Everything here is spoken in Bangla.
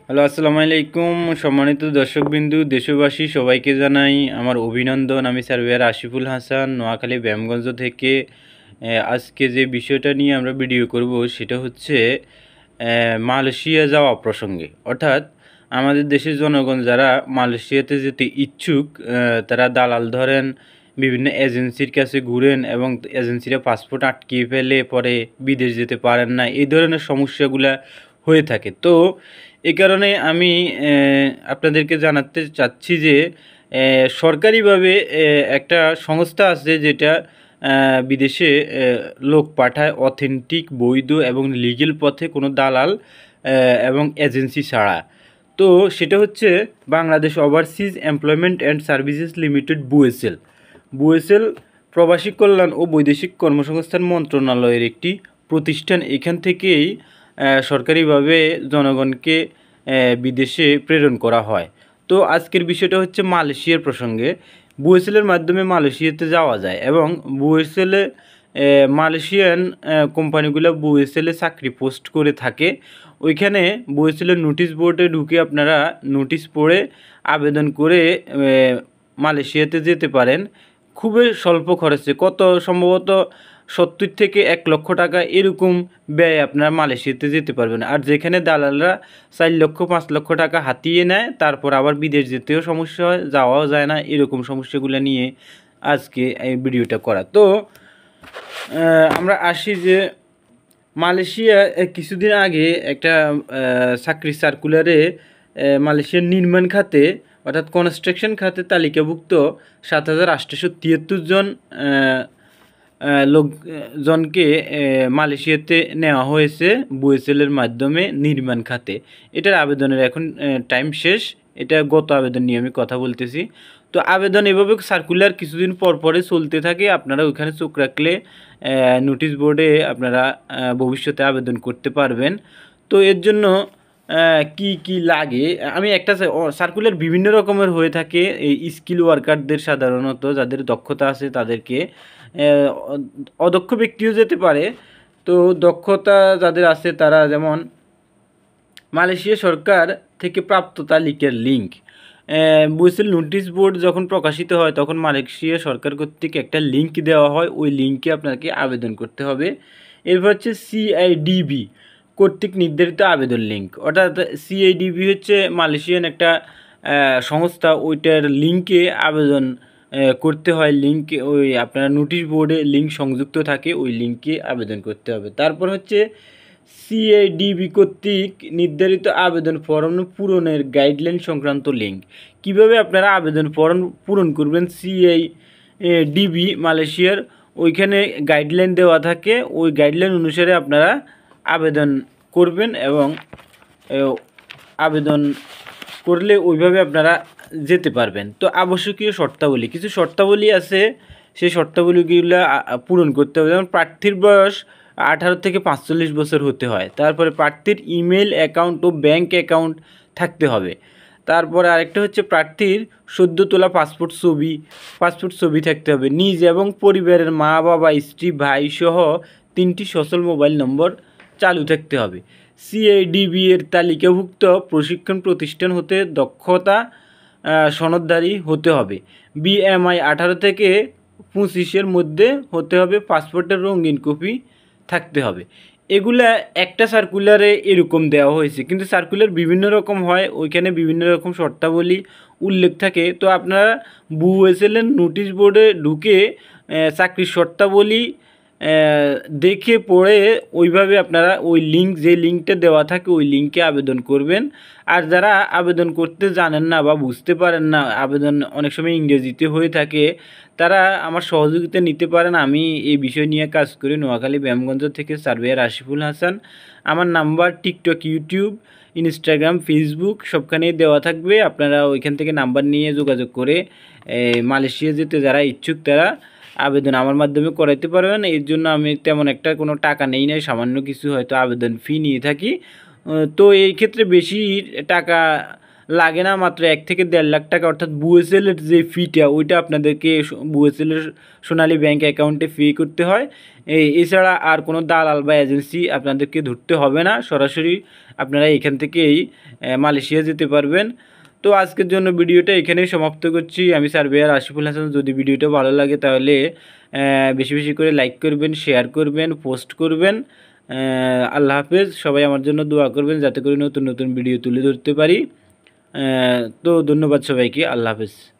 হ্যালো, আসসালামু আলাইকুম। সম্মানিত দর্শকবিন্দু, দেশবাসী সবাইকে জানাই আমার অভিনন্দন। আমি সার্ভেয়ার আশিফুল হাসান, নোয়াখালী ব্যায়ামগঞ্জ থেকে। আজকে যে বিষয়টা নিয়ে আমরা ভিডিও করব সেটা হচ্ছে মালয়েশিয়া যাওয়া প্রসঙ্গে। অর্থাৎ আমাদের দেশের জনগণ যারা মালয়েশিয়াতে যেতে ইচ্ছুক, তারা দালাল ধরেন, বিভিন্ন এজেন্সির কাছে ঘুরেন এবং এজেন্সিরা পাসপোর্ট আটকিয়ে ফেলে, পরে বিদেশ যেতে পারেন না। এই ধরনের সমস্যাগুলা হয়ে থাকে। তো এই কারণে আমি আপনাদেরকে জানাতে চাচ্ছি যে সরকারিভাবে একটা সংস্থা আছে যেটা বিদেশে লোক পাঠায় অথেন্টিক, বৈধ এবং লিগ্যাল পথে, কোনো দালাল এবং এজেন্সি ছাড়া। তো সেটা হচ্ছে Bangladesh overseas employment and services limited, BOESL. BOESL প্রবাসী কল্যাণ ও বৈদেশিক কর্মসংস্থান মন্ত্রণালয়ের একটি প্রতিষ্ঠান। এখান থেকেই সরকারিভাবে জনগণকে বিদেশে প্রেরণ করা হয়। তো আজকের বিষয়টা হচ্ছে মালয়েশিয়ার প্রসঙ্গে। বুএসএলের মাধ্যমে মালয়েশিয়াতে যাওয়া যায় এবং বুএসএলে মালয়েশিয়ান কোম্পানিগুলো বুএসএলে চাকরি পোস্ট করে থাকে। ওইখানে বুএসএলের নোটিশ বোর্ডে ঢুকে আপনারা নোটিশ পড়ে আবেদন করে মালয়েশিয়াতে যেতে পারেন খুবই স্বল্প খরচে। কত সম্ভবত 70 থেকে 1 লক্ষ টাকা এরকম ব্যয় আপনারা মালয়েশিয়াতে যেতে পারবেন। আর যেখানে দালালরা 4 লক্ষ 5 লক্ষ টাকা হাতিয়ে নেয়, তারপর আবার বিদেশ যেতেও সমস্যা হয়, যাওয়াও যায় না। এরকম সমস্যাগুলো নিয়ে আজকে এই ভিডিওটা করা। তো আমরা আসি যে মালয়েশিয়া কিছুদিন আগে একটা চাকরি সার্কুলারে মালয়েশিয়ার নির্মাণ খাতে, অর্থাৎ কনস্ট্রাকশন খাতে তালিকাভুক্ত 7,873 জন লোকজনকে মালয়েশিয়াতে নেওয়া হয়েছে বুএসএলের মাধ্যমে নির্মাণ খাতে। এটার আবেদনের এখন টাইম শেষ। এটা গত আবেদন নিয়ে আমি কথা বলতেছি। তো আবেদন এভাবে সার্কুলার কিছুদিন পর পরে চলতে থাকে। আপনারা ওইখানে চোখ রাখলে নোটিশ বোর্ডে আপনারা ভবিষ্যতে আবেদন করতে পারবেন। তো এর জন্য কি কি লাগে, আমি একটা সার্কুলার বিভিন্ন রকমের হয়ে থাকে। এই স্কিল ওয়ার্কারদের, সাধারণত যাদের দক্ষতা আছে তাদেরকে, অদক্ষ ব্যক্তিও যেতে পারে। তো দক্ষতা যাদের আছে তারা, যেমন মালয়েশিয়া সরকার থেকে প্রাপ্ত তালিকার লিঙ্ক। বুয়েসেল নোটিশ বোর্ড যখন প্রকাশিত হয় তখন মালয়েশিয়া সরকার কর্তৃক একটা লিঙ্ক দেওয়া হয়। ওই লিঙ্কে আপনাকে আবেদন করতে হবে। এরপর হচ্ছে সিআইডিবি কর্তৃক নির্ধারিত আবেদন লিঙ্ক। অর্থাৎ সিআইডিবি হচ্ছে মালয়েশিয়ান একটা সংস্থা, ওইটার লিঙ্কে আবেদন করতে হয়। লিঙ্কে ওই আপনার নোটিশ বোর্ডে লিঙ্ক সংযুক্ত থাকে, ওই লিঙ্কে আবেদন করতে হবে। তারপর হচ্ছে সিআইডিবি কর্তৃক নির্ধারিত আবেদন ফর্ম পূরণের গাইডলাইন সংক্রান্ত লিঙ্ক। কিভাবে আপনারা আবেদন ফর্ম পূরণ করবেন, সিআইডিবি মালয়েশিয়ার ওইখানে গাইডলাইন দেওয়া থাকে। ওই গাইডলাইন অনুসারে আপনারা আবেদন করবেন এবং আবেদন করলে ওইভাবে আপনারা যেতে পারবেন। তো আবশ্যকীয় শর্তাবলী, কিছু শর্তাবলী আছে, সেই শর্তাবলীগুলো পূরণ করতে হবে। যেমন প্রার্থীর বয়স 18 থেকে 45 বছর হতে হয়। তারপরে প্রার্থীর ইমেল অ্যাকাউন্ট ও ব্যাঙ্ক অ্যাকাউন্ট থাকতে হবে। তারপরে আরেকটা হচ্ছে প্রার্থীর সদ্য তোলা পাসপোর্ট ছবি থাকতে হবে। নিজ এবং পরিবারের মা, বাবা, স্ত্রী, ভাই সহ 3টি সচল মোবাইল নম্বর চালু থাকতে হবে। সিআইডিবি এর তালিকাভুক্ত প্রশিক্ষণ প্রতিষ্ঠান হতে দক্ষতা সনদধারী হতে হবে। বিএমআই 18 থেকে 25-এর মধ্যে হতে হবে। পাসপোর্টের রঙিন কপি থাকতে হবে। এগুলা একটা সার্কুলারে এরকম দেওয়া হয়েছে, কিন্তু সার্কুলার বিভিন্ন রকম হয়, ওইখানে বিভিন্ন রকম শর্তাবলী উল্লেখ থাকে। তো আপনারা বুয়েসেলের নোটিশ বোর্ডে ঢুকে চাকরির শর্তাবলী দেখে পড়ে ওইভাবে আপনারা ওই লিঙ্ক, যে লিঙ্কটা দেওয়া থাকে ওই লিঙ্কে আবেদন করবেন। আর যারা আবেদন করতে জানেন না বা বুঝতে পারেন না, আবেদন অনেক সময় ইংরেজিতে হয়ে থাকে, তারা আমার সহযোগিতা নিতে পারেন। আমি এই বিষয় নিয়ে কাজ করি নোয়াখালী ব্যায়ামগঞ্জ থেকে, সার্ভেয়ার আশিফুল হাসান। আমার number TikTok, YouTube, Instagram, Facebook সবখানেই দেওয়া থাকবে। আপনারা ওইখান থেকে নাম্বার নিয়ে যোগাযোগ করে মালয়েশিয়া যেতে যারা ইচ্ছুক তারা আবেদন আমার মাধ্যমে করাইতে পারবেন। এর জন্য আমি তেমন একটা কোনো টাকা নেই না, সামান্য কিছু হয়তো আবেদন ফি নিয়ে থাকি। তো এই ক্ষেত্রে বেশি টাকা লাগে না, মাত্র 1 থেকে 1.5 লাখ টাকা, অর্থাৎ বুয়েসেলের যে ফিটা ওইটা আপনাদেরকে বুয়েসেলের সোনালী ব্যাংক অ্যাকাউন্টে পে করতে হয়। এছাড়া আর কোনো দালাল বা এজেন্সি আপনাদেরকে ধরতে হবে না, সরাসরি আপনারা এখান থেকেই মালয়েশিয়া যেতে পারবেন। তো আজকের জন্য ভিডিওটা এখানেই সমাপ্ত করছি। আমি সার্ভেয়ার আশিফুল হাসান। যদি ভিডিওটা ভালো লাগে তাহলে বেশি বেশি করে লাইক করবেন, শেয়ার করবেন, পোস্ট করবেন। আল্লাহ হাফেজ। সবাই আমার জন্য দোয়া করবেন যাতে করে নতুন নতুন ভিডিও তুলে ধরতে পারি। তো ধন্যবাদ সবাইকে। আল্লাহ হাফেজ।